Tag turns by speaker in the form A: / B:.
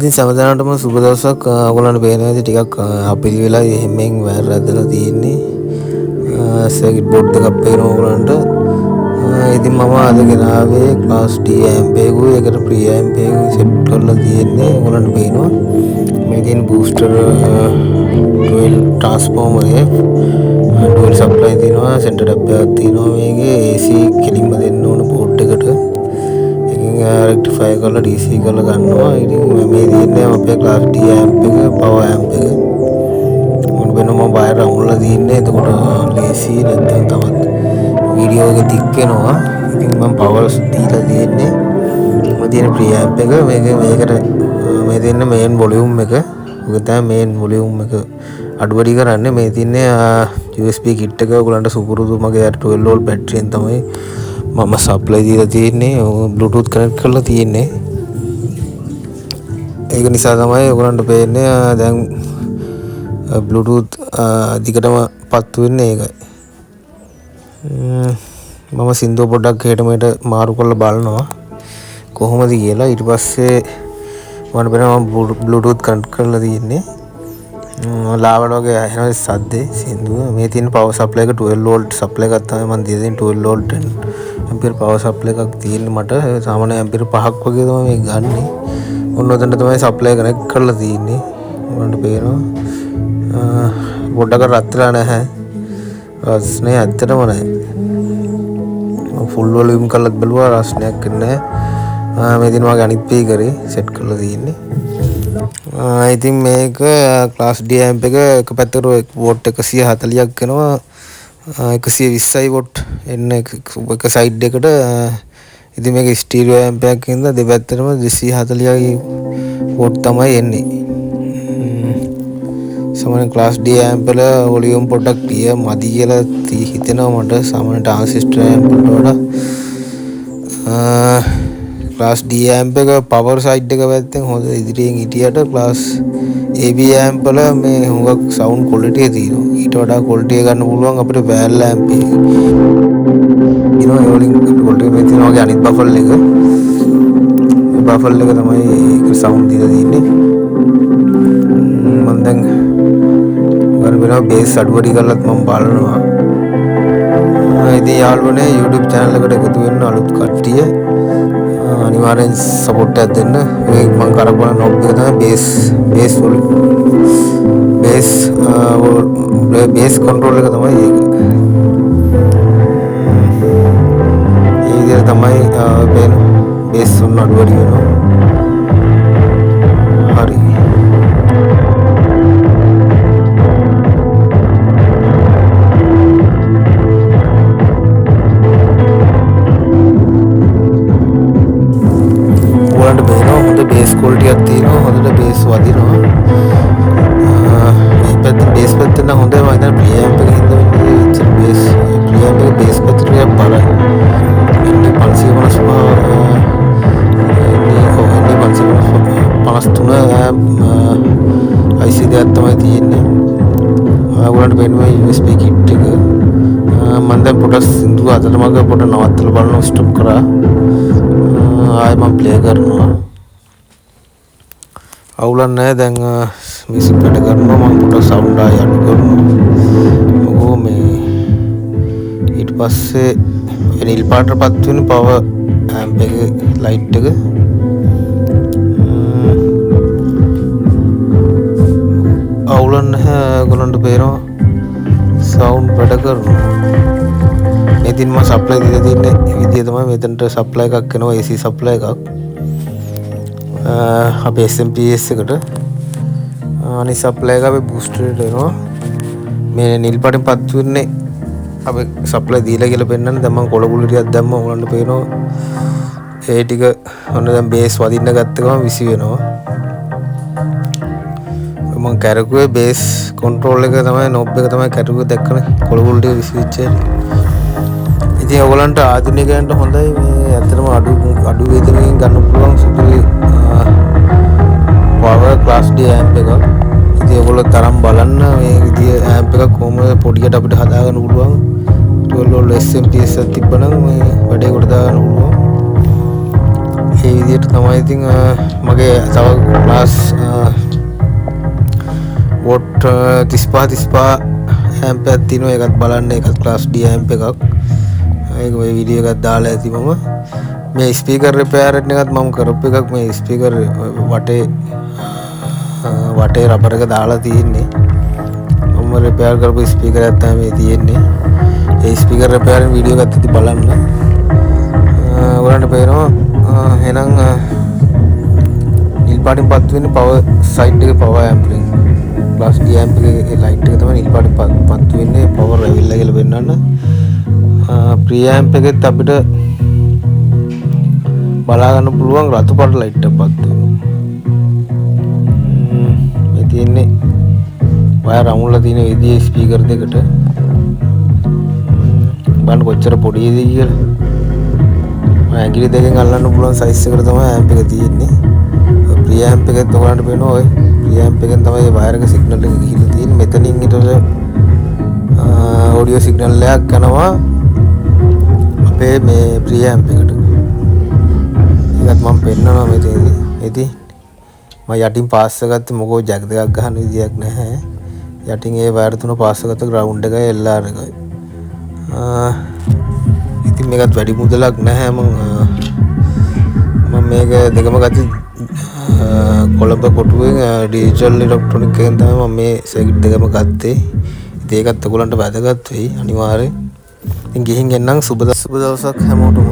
A: ඉතින් සමහරවිටම සුබ දවසක් ඔයගොල්ලන්ට පේනවා ඉතින් ටිකක් අපිලි වෙලා එහෙමෙන් වයර් ඇදලා තියෙන්නේ. සර්කිට් බෝඩ් එකක් පේනවා ඔයගොල්ලන්ට. ඉතින් මම අද ගෙනාවේ ක්ලාස් D ඇම්ප් එකකුයි ඒකට ප්‍රී ඇම්ප් එකකුයි සෙට් කරලා තියෙන්නේ. ඔයගොල්ලන්ට පේනවා මේ තියෙන බූස්ටර් ඩුවල් ට්‍රාන්ස්ෆෝමර් එක ඩුවල් සප්ලයි තියෙනවා සෙන්ටර් ටැප් එකක් තියෙනවා මේකේ AC කෙලින්ම දෙන්න ඕන බෝඩ් එකට. रेक्टिफाई कर डीसी कर गन्නවා ඉතින් මේ තියෙන්නේ අපේ ක්ලාස් D ඇම්ප් එක පවර් ඇම්ප් එක මොන වෙනම වයර් අමුල්ලා තියෙන්නේ එතකොට ලේසි නැත්නම් තවත් වීඩියෝ එක දික් වෙනවා ඉතින් මම පවර්ස් දීලා තියෙන්නේ මම තියෙන ප්‍රී ඇම්ප් එක මේකට මේ තියෙන මේන් වොලියුම් එක ඔක තමයි මේන් වොලියුම් එක අඩුවඩි කරන්නේ මේ තියෙන්නේ USB කිට් එක ඔයගලන්ට සුපුරුදු මගේ 12 වෝල්ට් බැටරියෙන් තමයි මම සප්ලයි දීලා තියෙන්නේ බ්ලූටූත් කනෙක්ට් කරලා තියෙන්නේ ඒක නිසා තමයි ඔයගලන්ට පේන්නේ දැන් බ්ලූටූත් දිගටම පත්තු වෙන්නේ ඒකයි මම සින්දුව පොඩ්ඩක් හෙට මෙහෙට මාරු කරලා බලනවා කොහොමද කියලා ඊට පස්සේ මම වෙනවා බ්ලූටූත් කනෙක්ට් කරලා තියෙන්නේ ලාවට වගේ ඇහෙන සද්දේ සින්දුව මේ තියෙන පවර් සප්ලයි එක 12 වෝල්ට් සප්ලයි එකක් තමයි මම දීලා තියෙන්නේ 12 වෝල්ට් ඇම්පියර් පවර් සප්ලයි එකක් තියෙන්නේ මට සාමාන්‍ය ඇම්පියර් 5ක් වගේ තමයි මේ ගන්නෙ. ඔන්න ඔතනට තමයි සප්ලයි කනෙක්ට් කරලා තියෙන්නේ. ඔයාලට පේනවා. පොඩ්ඩක් රත්තරා නැහැ. රස්නේ ඇත්තටම නැහැ. මම ෆුල් වොලියුම් කරලා බලුවා රස්නයක් නැහැ. මේ දින වගේ අනිත් පීකරේ සෙට් කරලා තියෙන්නේ. ඉතින් මේක ක්ලාස් D ඇම්ප් එක එක පැත්තකට වෝට් 140ක් වෙනවා. 120යි වොට් එන්න එක සයිඩ් එකට ඉතින් මේක ස්ටීරියෝ ඇම්ප් එකක් හින්දා දෙපැත්තටම 240යි වොට් තමයි එන්නේ. සාමාන්‍ය ක්ලාස් D ඇම්ප් වල වොලියුම් පොඩ්ඩක් ක්ලියර් මදි කියලා හිතෙනවා මට සාමාන්‍ය ට්‍රාන්සිස්ටර් ඇම්ප් වලට වඩා. ක්ලාස් D ඇම්ප් එක පවර් සයිඩ් එක පැත්තෙන් හොඳ ඉදිරියෙන් හිටියට ක්ලාස් AB ඇම්ප් වල මේ හුඟක් සවුන්ඩ් ක්වොලිටි එක තියෙනවා. ඊට වඩා ක්වොලිටි එක ගන්න පුළුවන් අපිට වෑල් ඇම්ප් එක. ඊනෝ ඒ වලින් ක්වොලිටි එක තියෙනවා වගේ අනිත් බෆල් එක. මේ බෆල් එක තමයි ඒක සවුන්ඩ් දීලා තියෙන්නේ. මම දැන් වරබරා බේස් අඩුවඩි කරලත් මම බලනවා. ඉතින් යාළුවනේ YouTube channel එකට එකතු වෙන්න අලුත් කට්ටිය අනිවාර්යෙන් සපෝට් එකක් දෙන්න. මේ මම කරපුවා නොබ් එක තමයි බේස් කන්ට්‍රෝල් එක තමයි ඒක. ඒ විදිහට තමයි වෙන බේස් උන්න අඩුවඩි වෙනවා. හරි. බේස් ක්වොලිටි එකක් තියෙනවා හොඳට බේස් වදිනවා මේ පැත්තේ බේස් පැත්තේ නම් හොඳයි මම හිතන්නේ ප්‍රී ඇම්ප් එක හින්දා වෙන්නේ ඉතින් බේස් ප්‍රී ඇම්ප් එක බේස් පැත්තට ටිකක් බලයි ඉන්නේ 553 IC දෙයක් තමයි තියෙන්නේ ඔයගොල්ලන්ට පේනවා USB කිට් එක මම දැන් පොඩක් සින්දුව අතරමඟ පොඩ නවත්තලා බලනවා ස්ටොප් කරා ආයෙ මම ප්ලේ කරනවා අවුලක් නැහැ දැන් මියුසික් වැඩ කරනවා මම පොඩක් සවුන්ඩ් ආයෙ අඩු කරනවා මොකෝ මේ ඊට පස්සේ නිල් පාටටපත් වෙන පවර් ඇම්ප් එක ලයිට් එක අවුලක් නැහැ ඔයගොල්ලන්ට පේනවා සවුන්ඩ් වැඩ කරනවා මේ දින මම සප්ලයි දීලා තින්නේ විදිය තමයි මෙතනට සප්ලයි එකක් එනවා AC සප්ලයි එකක් අපේ SMPS එකට අනිත් සප්ලයි එක අපේ බූස්ටර් එකට එනවා මේ නිල් පාටින් පත් වෙන්නේ අපේ සප්ලයි දීලා කියලා පෙන්නන්නේ දැන් මම කොළ කුළු ටිකක් දැම්මම ඔයගලන්ට පේනවා ඒ ටික ඔන්න දැන් බේස් වදින්න ගත්ත ගමන් විසි වෙනවා මම කැරකුවේ බේස් කන්ට්‍රෝල් එක තමයි නොබ් එක තමයි කැරකුවේ දැක්කනේ කොළ කුළු ටික විසි වෙච්ච ඉතින් ඔයගලන්ට ආධුනිකයන්ට හොඳයි මේ ඇත්තටම අඩු වේදනකින් ගන්න පුළුවන් සුපිරි පවර් ක්ලාස් D ඇම්ප් එකක්. ඉතින් ඔයගොල්ලෝ තරම් බලන්න මේ විදිය ඇම්ප් එකක් කොහොමද පොඩියට අපිට හදාගන්න පුළුවන්. 12 වෝල්ට් SMPS එකක් තිබ්බනම් මේ වැඩේ කොට දාගන්න පුළුවන්. ඒ විදිහට තමයි ඉතින් මගේ තව ක්ලාස් වොට් 35 ඇම්ප් එකක් තියෙනවා. ඒකත් බලන්න. ඒකත් ක්ලාස් D ඇම්ප් එකක්. ඒක ඔය වීඩියෝ එකක් දාලා ඇති මම. මේ ස්පීකර් රිපෙයාර් එකත් මම කරපු එකක්. මේ ස්පීකර් වටේ රබර් එක දාලා තියෙන්නේ. මම රිපෙයාර් කරපු ස්පීකර් එකක් තමයි මේ තියෙන්නේ. ඒ ස්පීකර් රිපෙයාරින් වීඩියෝ එකත් ඉතින් බලන්න. ඔයාලට පේනවා එහෙනම් නිල් පාටින් පත් වෙන්නේ පවර් සයිඩ් එකේ පවර් ඇම්ප්ලින් ක්ලාස් D ඇම්ප් එකේ ලයිට් එක තමයි නිල් පාටින් පත් වෙන්නේ පවර් ඇවිල්ලා කියලා පෙන්නන්න. ප්‍රී ඇම්ප් එකෙත් අපිට බලා ගන්න පුළුවන් රතු පාට ලයිට් එකක් පත් වෙනවා. මේ තියෙන්නේ වයර් අමුල්ලා තියෙන විදිහේ ස්පීකර් දෙකට බලන්න කොච්චර පොඩිද කියලා. ඇඟිලි දෙකෙන් අල්ලන්න පුළුවන් සයිස් එකට තමයි ඇම්ප් එක තියෙන්නේ. ප්‍රී ඇම්ප් එකෙත් ඔයාලට පේනවා ඔය ප්‍රී ඇම්ප් එකෙන් තමයි වයර් එක සිග්නල් එක ගිහිල්ලා තියෙන්නේ. මෙතනින් ඊට ඔඩියෝ සිග්නල් එකක් යනවා අපේ මේ ප්‍රී ඇම්ප් එකට. ඒකත් මම පෙන්නනවා මෙතනදී. ඉතින් මම යටින් පාස් එකත් මොකෝ ජැක් දෙකක් ගන්න විදියක් නැහැ. යටින් ඒ වයර් තුන පාස් එකත් ග්‍රවුන්ඩ් එකයි LR එකයි. ඉතින් මේකත් වැඩි මුදලක් නැහැ. මම මේක දෙකම ගත්තේ කොළඹ කොටුවෙන් ඩිජිටල් ඉලෙක්ට්‍රොනික එකෙන් තමයි මම මේ සර්කිට් දෙකම ගත්තේ. ඉතින් ඒකත් ඔයගලන්ට වැදගත් වෙයි අනිවාර්යෙන්. ඉතින් ගිහින් එන්නම් සුබ දවසක් හැමෝටම.